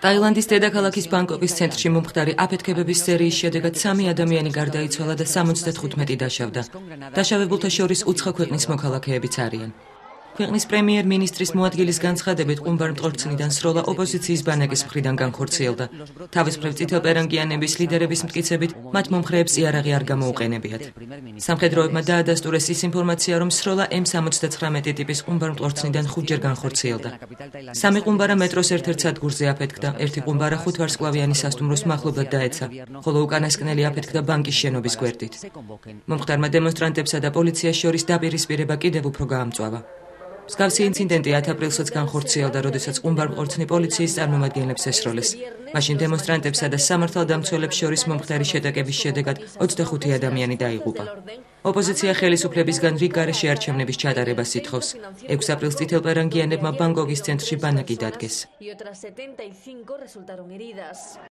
ტაილანდის დედაქალაქის ბანგკოკის ცენტრში მომხდარი აფეთქებების სერიის შედეგად 3 ადამიანი გარდაიცვალა და 75 დაშავდა. დაშავებულთა შორის უცხო ქვეყნის მოქალაქეებიც არიან. ქვეყნის პრემიერ-მინისტრის მოადგილის განცხადებით, ყუმბარმტყორცნიდან სროლა ოპოზიციის ბანაკის მხრიდან განხორციელდა. თავისუფლებ წითელპერანგიანების ლიდერების მტკიცებით, მათ მომხრეებს იარაღი არ გამოუყენებიათ. სამხედროებმა დაადასტურეს ის ინფორმაცია, რომ სროლა M79 ტიპის ყუმბარმტყორცნიდან 5-ჯერ განხორციელდა. 3 ყუმბარა მეტროს ერთ-ერთ სადგურზე აფეთქდა, ერთი ყუმბარა 5 ვარსკვლავიანი სასტუმროს მახლობლად დაეცა, ხოლო უკანასკნელი აფეთქდა ბანკის შენობის გვერდით. მომხდარმა დემონსტრანტებსა და პოლიციას შორის დაპირისპირება კიდევ უფრო გაამწვავა. მსგავსი ინციდენტი 10 აპრილსაც განხორციელდა, როდესაც ყუმბარმტყორცნი პოლიციის წარმომადგენლებს ესროლეს. მაშინ დემონსტრანტებსა და სამართალდამცველებს შორის მომხდარი შეტაკების შედეგად 25 ადამიანი დაიღუპა. ოპოზიცია ხელისუფლებისგან რიგ გარეშე არჩევნების ჩატარებას ითხოვს. 6 აპრილს წითელპერანგიანებმა ბანგკოკის ცენტრში ბანაკი დადგეს.